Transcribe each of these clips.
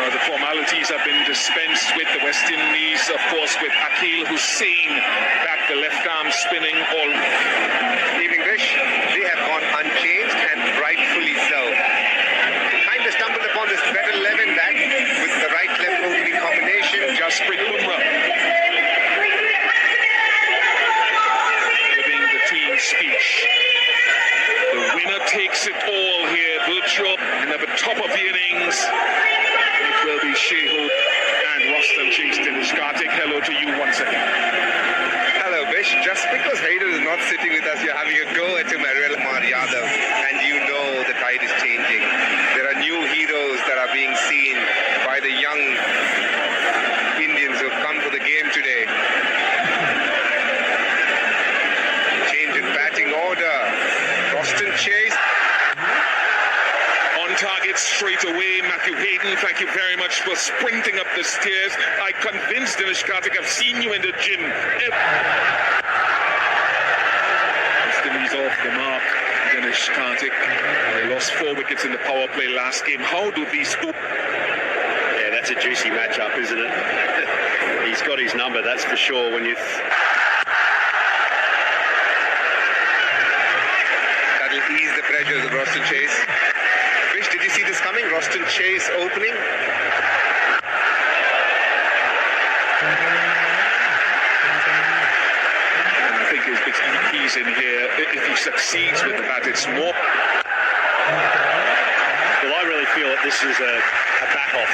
The formalities have been dispensed with. The West Indies, of course, with Akil Hussain back, the left arm spinning all. Evening, Vish. They have gone unchanged and rightfully so. Kind of stumbled upon this better 11 back with the right-left opening combination. Jasprit Bumrah giving the team speech. The winner takes it all here. Virtual and at the top of the innings. It will be Shehu and Rostam chased in his Kartik. Hello to you once again. Hello, Vish. Just because Haider is not sitting with us, you're having a go at him, Ariel Kumar Yadav, and you know the tide is changing. There are new heroes that are being seen by the young Indians who have come for the game today. Change in batting order. Rostam chase. Target straight away. Matthew Hayden, thank you very much for sprinting up the stairs. I convinced Dinesh Karthik, I've seen you in the gym. He's off the mark. Dinesh Karthik, they lost 4 wickets in the power play last game. How do these two? Yeah, that's a juicy matchup, isn't it? He's got his number, that's for sure. When you that'll ease the pressures of Rostam Chase. Did you see this coming? Rostam Chase opening. And I think he's in here. If he succeeds with the bat, it's more. Well, I really feel that this is a back off.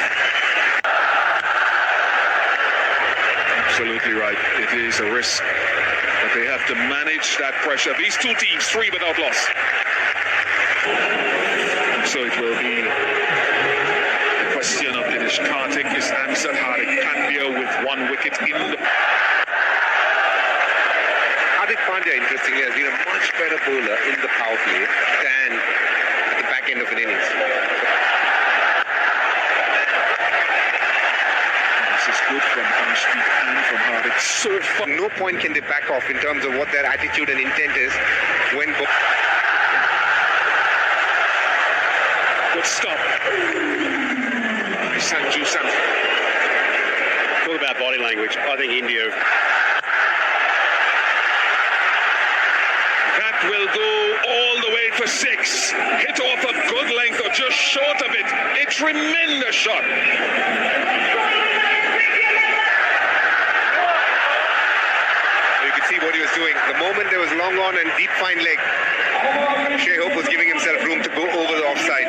Absolutely right. It is a risk, but they have to manage that pressure. These two teams, 3 without loss. So it will be the question of Dinesh Karthik is answered. Hardik Pandya with 1 wicket in the. Hardik Pandya, interestingly, has been a much better bowler in the power play than at the back end of an innings. This is good from Arshdeep and from Hardik. So far, no point can they back off in terms of what their attitude and intent is when. Good stop. Sanju Samson. Talk about body language. I think India. That will go all the way for 6. Hit off a good length or just short of it. A tremendous shot. You could see what he was doing. The moment there was long on and deep fine leg, Shea Hope was giving himself room to go over the offside.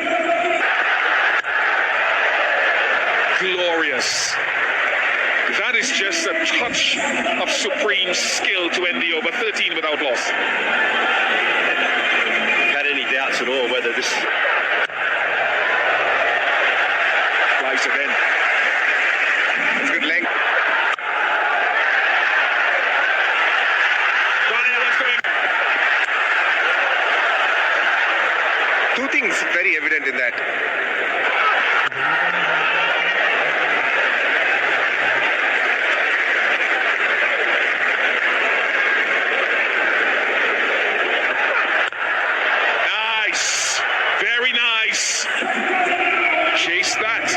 Glorious. That is just a touch of supreme skill to end the over. 13 without loss. Had any doubts at all whether this Flies again. It's good length. Two things very evident in that. Nice. Very nice. Chase that.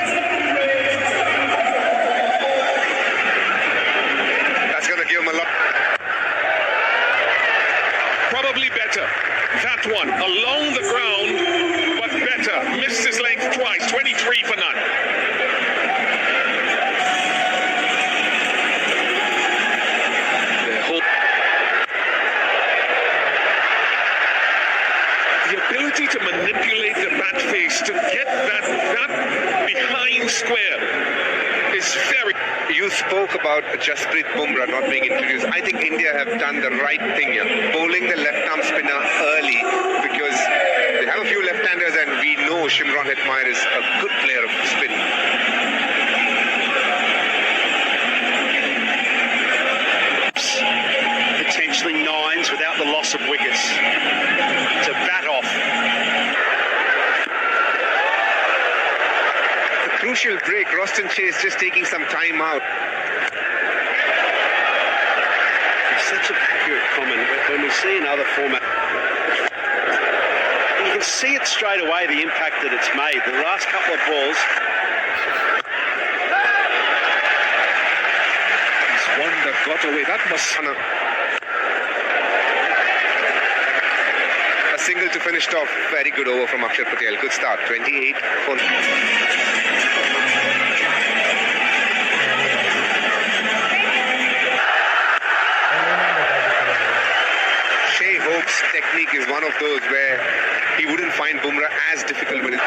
That's going to give him a lot. Probably better. That one along the ground, but better. Missed his length twice. 23 for none. The ability to manipulate the bat face to get that behind square is very. You spoke about Jasprit Bumrah not being introduced. I think India have done the right thing here, bowling the left-arm spinner early because they have a few left-handers and we know Shimron Hetmeyer is a good player of spin. potentially 9s without the loss of wickets to bat off. Crucial break. Rostam Chase just taking some time out. we see in other formats. You can see it straight away, the impact that it's made. The last couple of balls. He's one that got away. That must... A single to finish off. Very good over from Akshar Patel. Good start. 28 for... Shai Hope's technique is one of those where he wouldn't find Bumrah as difficult with it. I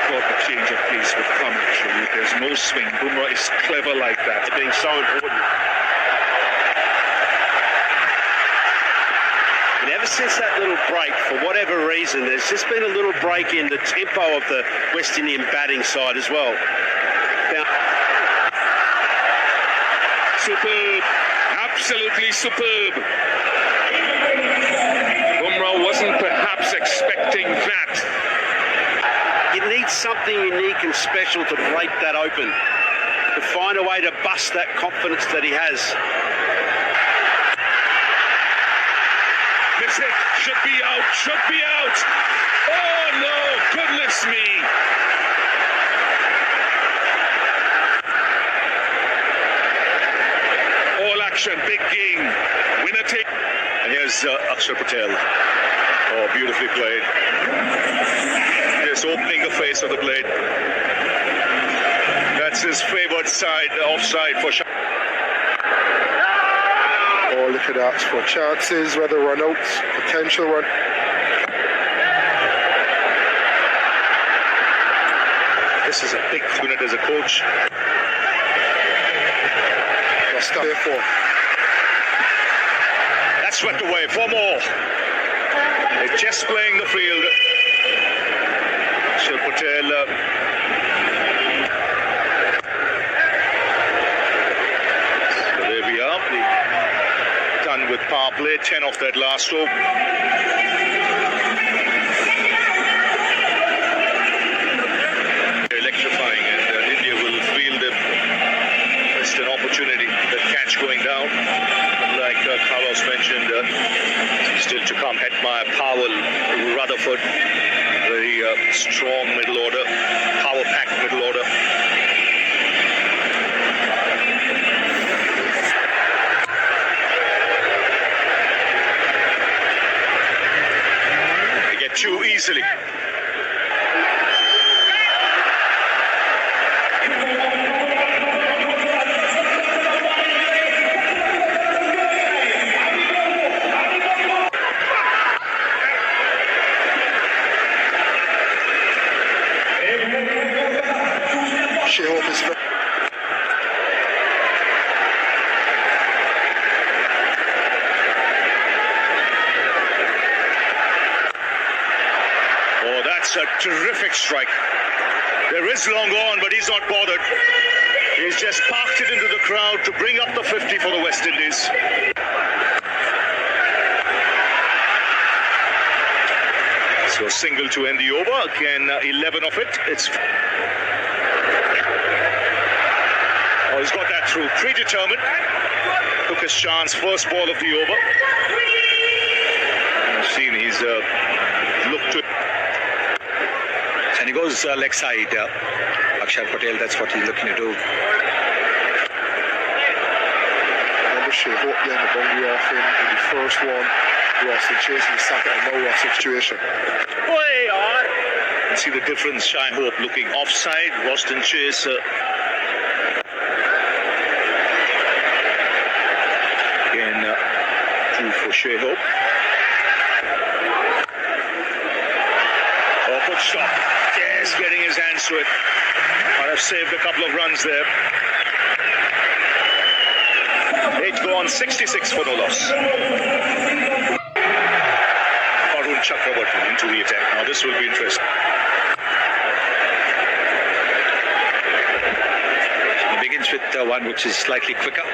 thought the change of pace would come, actually. There's no swing. Bumrah is clever like that. It's being so important. And ever since that little break, for whatever reason, there's just been a little break in the tempo of the West Indian batting side as well. Now, Superb. Absolutely superb. Bumrah wasn't perhaps expecting that. you need something unique and special to break that open, to find a way to bust that confidence that he has. Miss it. Should be out. Should be out. Oh, no. Goodness me. All action. Big game. Winner take. And here's Akshar Patel. Oh, beautifully played. Just opening the face of the blade. That's his favoured side, offside for Shah. Oh, look at that, for chances, whether run-outs, potential run. This is a big unit as a coach. That's therefore. That's swept away. 4 more. They're just playing the field. Akshar Patel. So there we are. Done with power play. 10 off that last over. Electrifying, and India will feel the missed an opportunity. The catch going down. Like Carlos mentioned, still to come. Hetmeyer, Powell, Rutherford, very strong middle order, power-packed middle order. They get 2 easily. Shai Hope is Oh, that's a terrific strike. There is long on, but he's not bothered. He's just parked it into the crowd to bring up the 50 for the West Indies. So single to end the over. Again, 11 of it. It's... Oh, he's got that through. Predetermined. Took his chance. First ball of the over. You've seen he's looked to... And he goes leg side, Akshar Patel, that's what he's looking to do. Remember Shai Hope getting the boundary off him in the first one. Roston chasing the second, and no Roston situation. Way on. You see the difference. Shai Hope looking offside. Roston Chase. Again, 2 for Shai Hope. Oh, good stop. Yes, getting his hands to it. Might have saved a couple of runs there. 8 gone, 66 for no loss. Chakravarti into the attack. Now this will be interesting. He begins with one which is slightly quicker.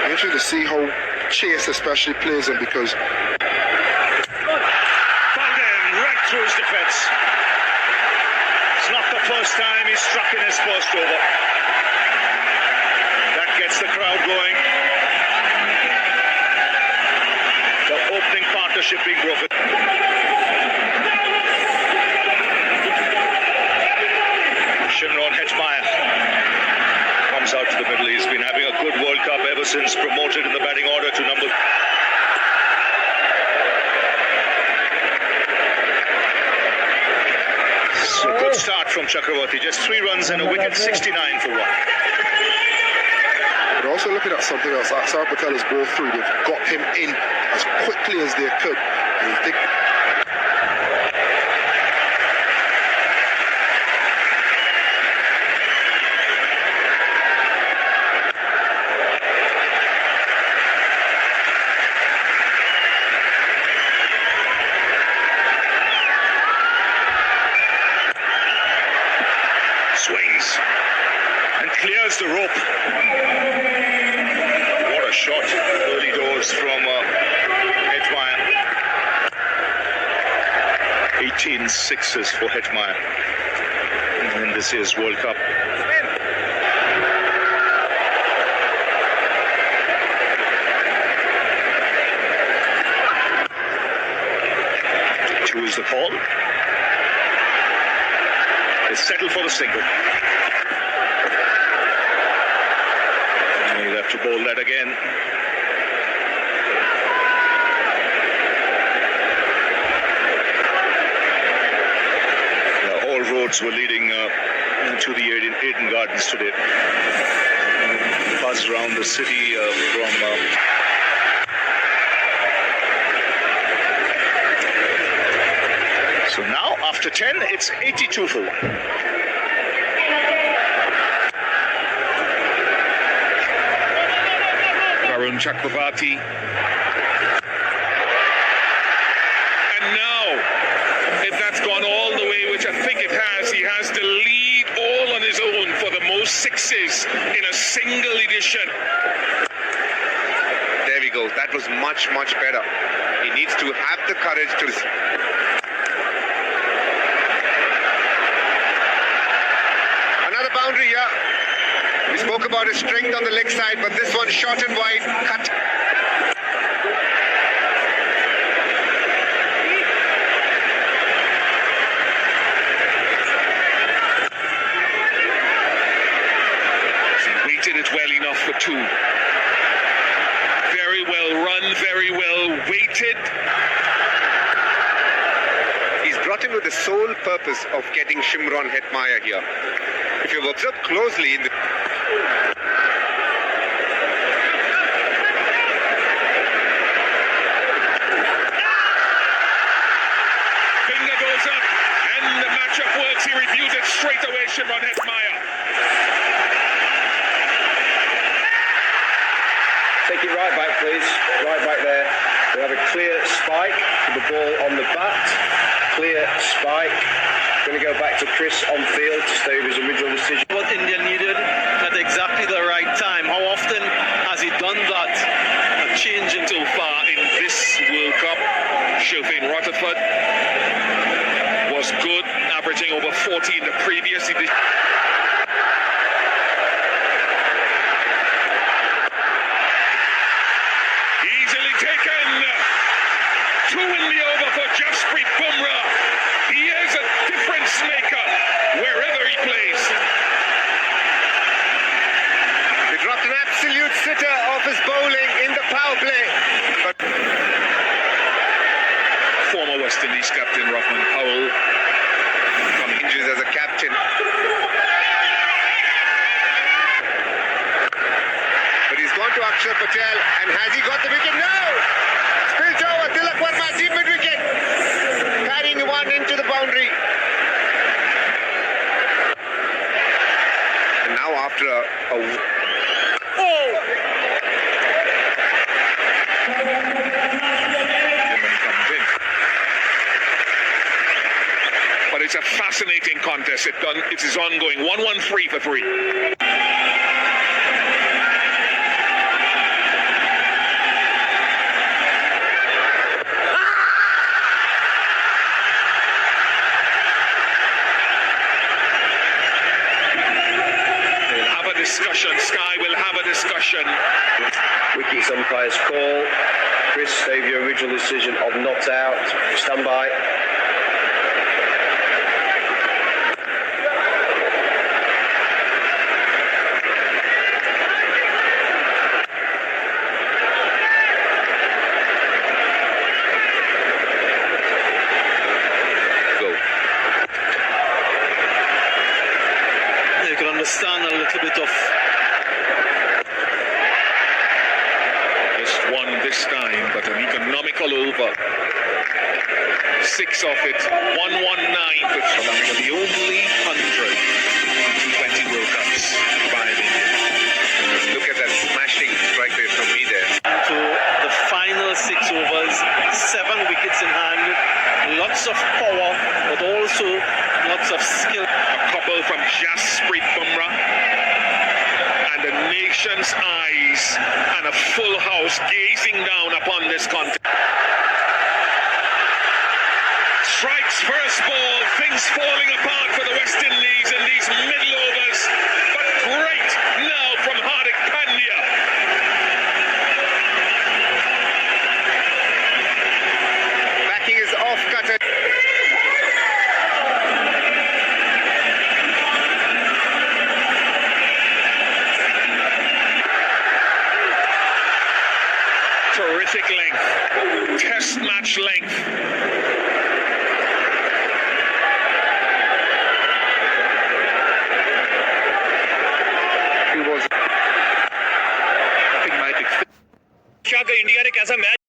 Interesting to see how Chase especially plays him because Found him right through his defence. first time he struck in his first over. That gets the crowd going. The opening partnership being broken. Shimron Hetmeyer comes out to the middle. He's been having a good World Cup ever since promoted in the batting order to number. So good start from Chakravarti. Just 3 runs and a wicket, 69 for 1. But also looking at something else, Axar Patel's ball through, they've got him in as quickly as they could. And you think Swings and clears the rope. What a shot early doors from Hetmeyer. 18 sixes for Hetmeyer in this year's World Cup. Two is the call. They settle for the single. He'll have to bowl that again. All roads were leading to the Eden Gardens today. Buzz around the city from... So now, after 10, it's 82 for 1. Varun Chakravarti. And now, if that's gone all the way, which I think it has, he has the lead all on his own for the most sixes in a single edition. There we go. That was much, much better. He needs to have the courage to... Another boundary here. We spoke about his strength on the leg side, but this one short and wide, cut. He weighted it well enough for 2. Very well run, very well weighted. He's brought in with the sole purpose of getting Shimron Hetmeyer here. If you've observed closely in the... Finger goes up, and the matchup works. He reviews it straight away, Shimron Hetmeyer. Take it right back, please. Right back there. We have a clear spike for the ball on the bat. Clear spike. Going to go back to Chris on field to stay with his original decision. What India needed at exactly the right time. How often has he done that? A change so far in this World Cup. Shofin Rutherford was good, averaging over 40 in the previous edition. Easily taken. 2 in the over for Jasprit Bumrah. He is a difference maker wherever he plays. They dropped an absolute sitter off his bowling in the power play. But Former West Indies captain Rahman Powell. injuries as a captain. But he's gone to Akshar Patel, and has he got the wicket? No! Spilt over, Tilak Verma, deep mid wicket. Carrying one into the boundary. And now after a But it's a fascinating contest. It is ongoing. 1-1-3 for 3. discussion. Sky will have a discussion. Wickets umpire's call. Chris, save your original decision of not out. Stand by. You can understand a little bit of Just one this time, but an economical over. 6 of it. 119 for Sri Lanka. The only 100 in T20 World Cups by India. Look at that smashing strike rate from me there. to the final 6 overs, 7 wickets in hand, lots of power, but also lots of skill. A couple from Jasprit Bumrah. And the nation's eyes and a full house gazing down upon this contest. Strikes first ball, things falling apart for the West Indies in these middle overs. But great now from Hardik Pandya. Backing is off cutter. Terrific length. Test match length. India ने कैसा match